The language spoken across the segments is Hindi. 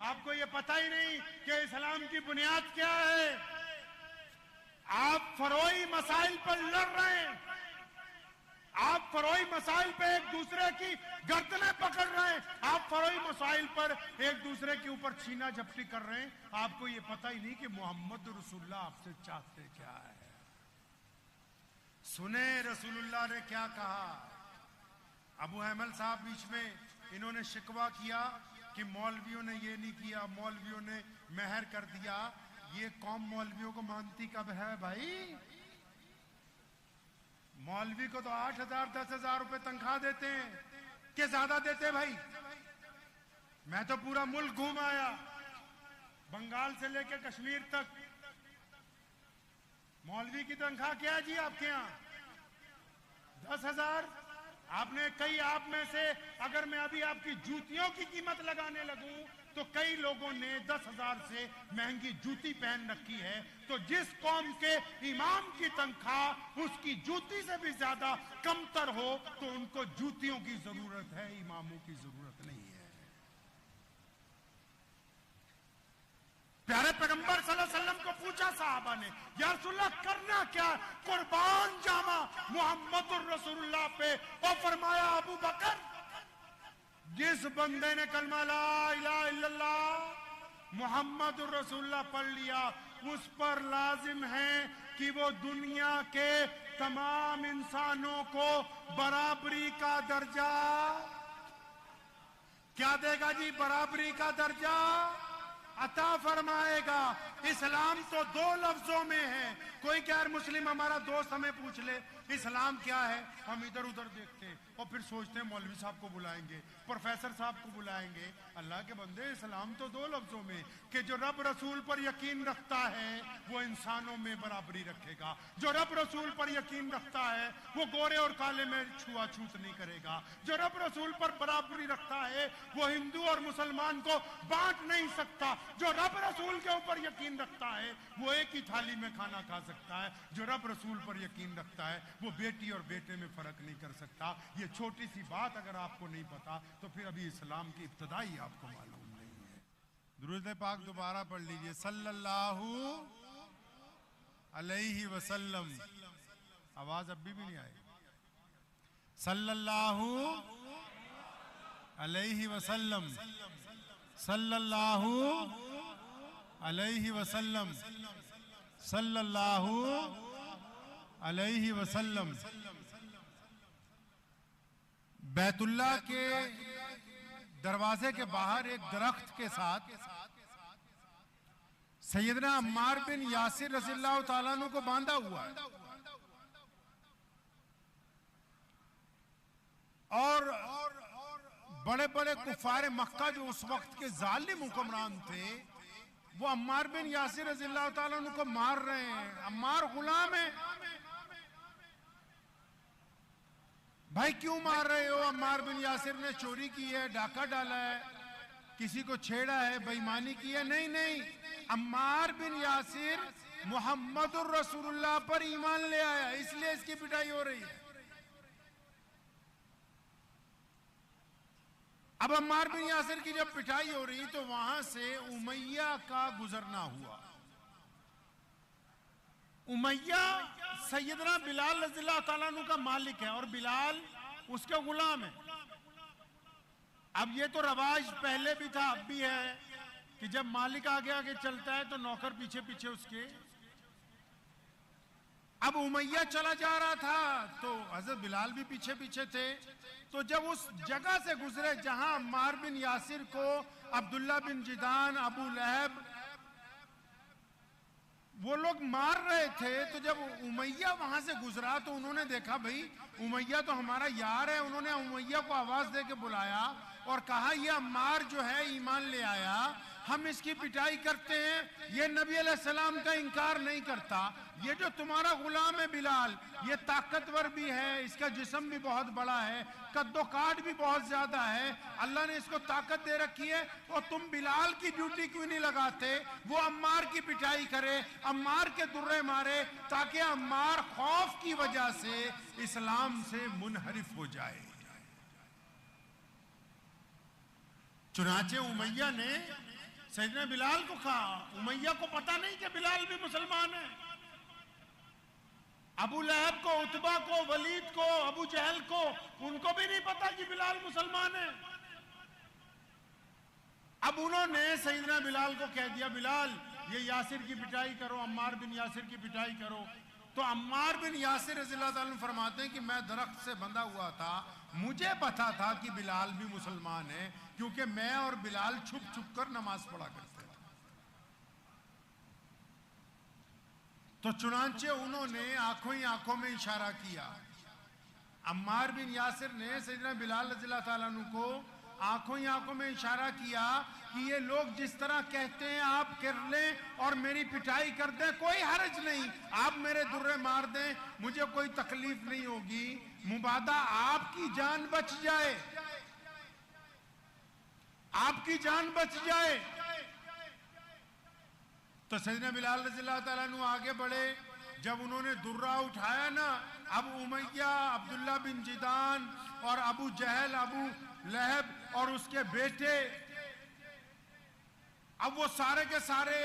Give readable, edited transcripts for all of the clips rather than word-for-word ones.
आपको ये पता ही नहीं कि इस्लाम की बुनियाद क्या है। आप फरोई मसाइल पर लड़ रहे हैं, आप फरोई मसाइल पे एक दूसरे की गर्दनें पकड़ रहे हैं, आप फरोई मसाइल पर एक दूसरे के ऊपर छीना झपटी कर रहे हैं। आपको ये पता ही नहीं कि मोहम्मद रसूलुल्लाह आपसे चाहते क्या है। सुने रसूलुल्लाह ने क्या कहा। अबू अहमद साहब बीच में इन्होंने शिकवा किया कि मौलवियों ने ये नहीं किया, मौलवियों ने मेहर कर दिया। ये कौम मौलवियों को मानती कब है भाई? मौलवी को तो 8,000 10,000 रुपए तनख्वाह देते हैं कि ज्यादा देते भाई? मैं तो पूरा मुल्क घूम आया, बंगाल से लेकर कश्मीर तक। मौलवी की तनख्वाह क्या है जी आपके यहां? 10,000। आपने कई, आप में से अगर मैं अभी आपकी जूतियों की कीमत लगाने लगूं तो कई लोगों ने 10,000 से महंगी जूती पहन रखी है। तो जिस कौम के इमाम की तनख्वाह उसकी जूती से भी ज्यादा कमतर हो तो उनको जूतियों की जरूरत है, इमामों की जरूरत नहीं है। प्यारे पैगंबर सल्लल्लाहु अलैहि वसल्लम को पूछा साहबा ने, या रसूलल्लाह करना क्या? कुर्बान जामा मोहम्मद रसूलुल्लाह पे। और फरमाया अबू बकर, जिस बंदे ने कलमा ला इलाहा इल्लल्लाह मोहम्मद रसूलुल्लाह पढ़ लिया, उस पर लाजिम है कि वो दुनिया के तमाम इंसानों को बराबरी का दर्जा क्या देगा जी? बराबरी का दर्जा अता फरमाएगा। इस्लाम तो 2 लफ्जों में है। कोई गैर मुस्लिम हमारा दोस्त हमें पूछ ले इस्लाम क्या है, हम इधर उधर देखते हैं और फिर सोचते हैं मौलवी साहब को बुलाएंगे, प्रोफेसर साहब को बुलाएंगे। अल्लाह के बंदे, इस्लाम तो 2 लफ्जों में कि जो रब रसूल पर यकीन रखता है वो इंसानों में बराबरी रखेगा। जो रब रसूल पर यकीन रखता है वो गोरे और काले में छुआछूत नहीं करेगा। जो रब रसूल पर बराबरी रखता है वो हिंदू और मुसलमान को बांट नहीं सकता। जो रब रसूल के ऊपर यकीन रखता है वो एक ही थाली में खाना खा सकता है। जो रब रसूल पर यकीन रखता है वो बेटी और बेटे में फर्क नहीं कर सकता। ये छोटी सी बात अगर आपको नहीं पता तो फिर अभी इस्लाम की इब्तिदाई आपको मालूम नहीं है। दुरूद पाक दोबारा पढ़ लीजिए, सल्लल्लाहु अलैहि वसल्लम। आवाज अभी भी नहीं आई। सल्लल्लाहु अलैहि वसल्लम, सल्लल्लाहु अलैहि वसल्लम, सल्लल्लाहु अलैहि वसल्लम। बैतुल्लाह के दरवाजे के बाहर एक दरख्त के साथ सैयदना अम्मार बिन यासिर रज़ियल्लाहु ताला अन्हु को बांधा हुआ है और बड़े बड़े कुफारे मक्का जो उस वक्त के जालिम हुक्मरान थे वो अम्मार बिन यासिर रज़ियल्लाहु ताला अन्हु को मार रहे हैं। अम्मार गुलाम है। भाई क्यों मार रहे हो? अम्मार बिन यासिर ने चोरी की है, डाका डाला है, किसी को छेड़ा है, बेईमानी की है। नहीं नहीं, अम्मार बिन यासिर मोहम्मदुर रसूलुल्लाह पर ईमान ले आया, इसलिए इसकी पिटाई हो रही है। अब अम्मार बिन यासिर की जब पिटाई हो रही तो वहां से उमैया का गुजरना हुआ। उमैया सैयदना बिलाल रज़ियल्लाहु ताला अन्हु का मालिक है और बिलाल उसके गुलाम है। अब ये तो रवाज पहले भी था, अब भी है कि जब मालिक आगे आगे चलता है तो नौकर पीछे पीछे उसके। अब उमैया चला जा रहा था तो हजरत बिलाल भी पीछे पीछे थे। तो जब उस जगह से गुजरे जहां अम्मार बिन यासिर को अब्दुल्ला बिन जिदान, अबू लहब वो लोग मार रहे थे, तो जब उमैया वहां से गुजरा तो उन्होंने देखा भाई उमैया तो हमारा यार है। उन्होंने उमैया को आवाज दे के बुलाया और कहा ये अम्मार जो है ईमान ले आया, हम इसकी पिटाई करते हैं, ये नबी अलैहिस्सलाम का इनकार नहीं करता। ये जो तुम्हारा गुलाम है बिलाल, ये ताकतवर भी है, इसका जिस्म भी बहुत बड़ा है, कद्दो काट भी बहुत ज्यादा है, अल्लाह ने इसको ताकत दे रखी है। और तुम बिलाल की ड्यूटी क्यों नहीं लगाते, वो अम्मार की पिटाई करे, अम्मार के दुर्रे मारे, ताकि अम्मार खौफ की वजह से इस्लाम से मुनहरिफ हो जाए। चुनाचे उमैया ने सैयदना बिलाल को कहा, उमैया को पता नहीं कि बिलाल भी मुसलमान है। अबू लहब को, उतबा को, वलीद को, अबू जहल को, उनको भी नहीं पता कि बिलाल मुसलमान है। अब उन्होंने सैयदना बिलाल को कह दिया, बिलाल ये यासिर की पिटाई करो, अम्मार बिन यासिर की पिटाई करो। तो अम्मार बिन यासिर रज़ियल्लाहु ताला अन्हु फरमाते हैं कि मैं दरख्त से बंधा हुआ था, मुझे पता था कि बिलाल भी मुसलमान है, क्योंकि मैं और बिलाल छुप छुप कर नमाज पढ़ा करते थे। तो चुनांचे उन्होंने आंखों ही आंखों में इशारा किया। अम्मार बिन यासिर ने सैयदना बिलाल रज़ियल्लाहु ताला अन्हु को आंखों ही आंखों में इशारा किया कि ये लोग जिस तरह कहते हैं आप कर लें और मेरी पिटाई कर दें, कोई हर्ज नहीं, आप मेरे दुर्रे मार दें, मुझे कोई तकलीफ नहीं होगी, मुबादा आपकी जान बच जाए, आपकी जान बच जाए। तो सैयदना बिलाल रज़ियल्लाहु ताला अन्हु आगे बढ़े। जब उन्होंने दुर्रा उठाया ना, अब उमैया, अब्दुल्ला बिन जिदान और अबू जहल, अबू लहब और उसके बेटे, अब वो सारे के सारे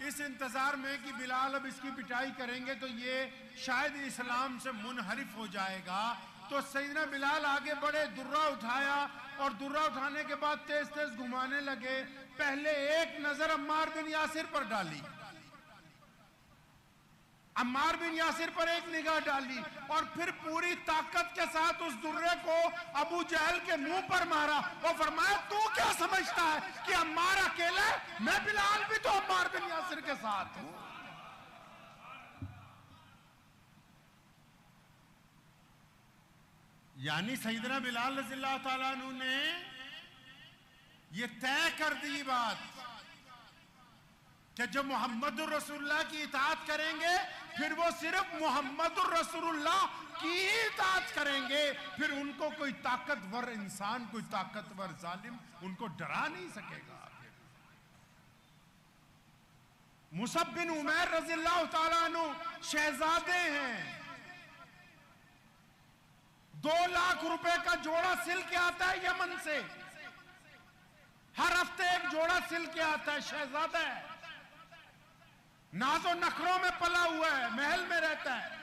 इस इंतजार में कि बिलाल अब इसकी पिटाई करेंगे तो ये शायद इस्लाम से मुनहरिफ हो जाएगा। तो सैयदना बिलाल आगे बढ़े, दुर्रा उठाया और दुर्रा उठाने के बाद तेज तेज घुमाने लगे। पहले एक नजर अम्मार बिन यासिर पर डाली, अम्मार बिन यासिर पर एक निगाह डाली और फिर पूरी ताकत के साथ उस दुर्रे को अबू जहल के मुंह पर मारा और फरमाया, तू क्या समझता है कि अम्मार अकेला है? मैं बिलाल भी तो अम्मार बिन यासिर के साथ हूं। यानी सैयदना बिलाल रज़ियल्लाहु ताला अन्हु ने ये तय कर दी बात कि जब मोहम्मदुर रसूलुल्लाह की इताअत करेंगे फिर वो सिर्फ मोहम्मदुर रसूलुल्लाह की ही इताअत करेंगे, फिर उनको कोई ताकतवर इंसान, कोई ताकतवर जालिम उनको डरा नहीं सकेगा। मुसअब बिन उमैर रज़ियल्लाहु ताला अन्हु शहजादे हैं, 2 लाख रुपए का जोड़ा सिल के आता है यमन से, हर हफ्ते एक जोड़ा सिल के आता है, शहजादा है, नाजो नखरों में पला हुआ है, महल में रहता है।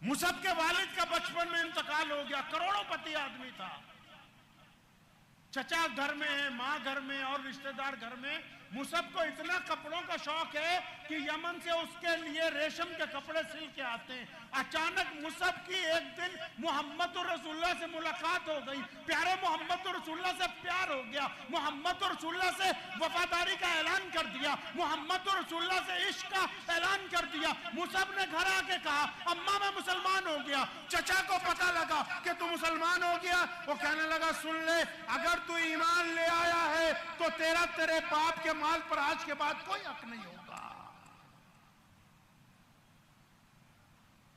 मुसअब के वालिद का बचपन में इंतकाल हो गया, करोड़ोंपति आदमी था, चचा घर में है, मां घर में और रिश्तेदार घर में। मुसअब को इतना कपड़ों का शौक है कि यमन से उसके लिए रेशम के कपड़े सिल के आते हैं। अचानक मुसअब की एक दिन मोहम्मद रसूलुल्लाह से मुलाकात हो गई, प्यारे मोहम्मद रसूलुल्लाह से प्यार हो गया, मोहम्मद रसूलुल्लाह से वफादारी का ऐलान कर दिया, मोहम्मद रसूलुल्लाह से इश्क का ऐलान कर दिया। मुसअब ने घर आके कहा, अम्मा मैं मुसलमान हो गया। चचा को पता लगा कि तू मुसलमान हो गया, वो कहने लगा, सुन ले, अगर तू ईमान ले आया है तो तेरे बाप के माल पर आज के बाद कोई हक नहीं होगा।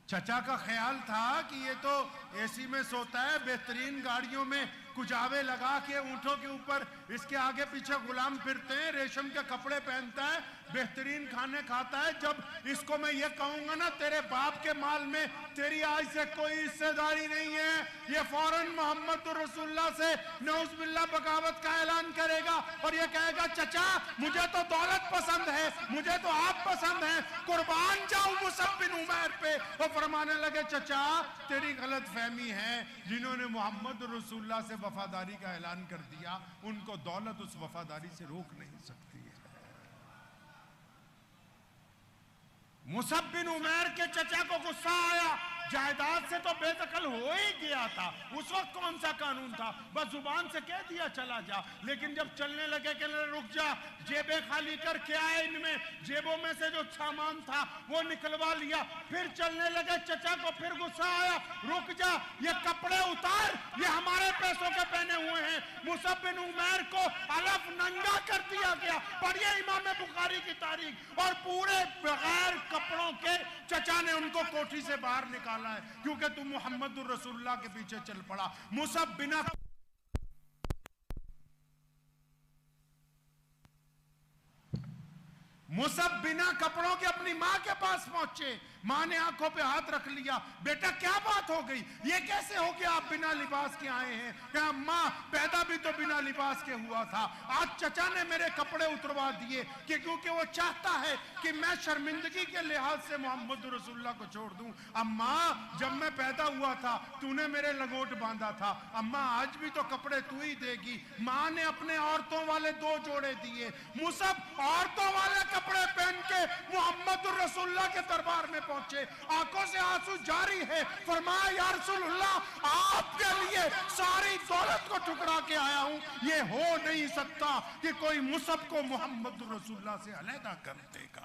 चचा का ख्याल था कि ये तो एसी में सोता है, बेहतरीन गाड़ियों में कुजावे लगा के ऊंटों के ऊपर इसके आगे पीछे गुलाम फिरते हैं, रेशम के कपड़े पहनता है, बेहतरीन खाने खाता है। जब इसको मैं ये कहूंगा ना तेरे बाप के माल में तेरी आज से कोई हिस्सेदारी नहीं है, ये फौरन मोहम्मद रसूलुल्लाह से नऊज़ुबिल्लाह बगावत का ऐलान करेगा और ये कहेगा, चचा मुझे तो दौलत पसंद है, मुझे तो आप पसंद हैं, कुर्बान जाऊं मुसअब बिन उमैर पे। वो फरमाने लगे, चचा तेरी गलत फहमी है, जिन्होंने मोहम्मद रसूलुल्लाह से वफादारी का ऐलान कर दिया उनको दौलत उस वफादारी से रोक नहीं सकती है। मुसअब बिन उमैर के चचा को गुस्सा आया, जायदाद से तो बेदखल हो ही गया था, उस वक्त कौन सा कानून था, बस जुबान से कह दिया चला जा। लेकिन जब चलने लगे कहने लगे, रुक जा, जेबें खाली कर, क्या है इनमें, जेबों में से जो सामान था वो निकलवा लिया, फिर चलने लगे। चचा को फिर गुस्सा आया, रुक जा, ये कपड़े उतार, ये हमारे पैसों के पहने हुए हैं। मुसअब बिन उमैर को अलफ नंगा कर दिया गया, पढ़िए इमाम बुखारी की तारीख। और पूरे बगैर कपड़ों के चचा ने उनको कोठी से बाहर निकाला है, क्योंकि तू मोहम्मद रसूलुल्लाह के पीछे चल पड़ा। मुसअब बिना कपड़ों के अपनी मां के पास पहुंचे, माँ ने आंखों पे हाथ रख लिया, बेटा क्या बात हो गई, ये कैसे हो गया आप बिना लिबास के आए हैं? क्या माँ पैदा भी तो बिना लिबास के हुआ था, आज चचा ने मेरे कपड़े उतरवा दिए कि क्योंकि वो चाहता है कि मैं शर्मिंदगी के लिहाज से मोहम्मद रसूलुल्लाह को छोड़ दूं। अम्मा जब मैं पैदा हुआ था तूने मेरे लंगोट बांधा था, अम्मा आज भी तो कपड़े तू ही देगी। माँ ने अपने औरतों वाले 2 जोड़े दिए, मुसब औरतों वाले कपड़े पहन के मोहम्मद रसूलुल्लाह के दरबार में पहुंचे, आंखों से आंसू जारी है, फरमाया या रसूलुल्लाह आपके लिए सारी दौलत को ठुकरा के आया हूं, ये हो नहीं सकता कि कोई मुसब को मोहम्मद रसूलुल्लाह से अलहदा कर देगा।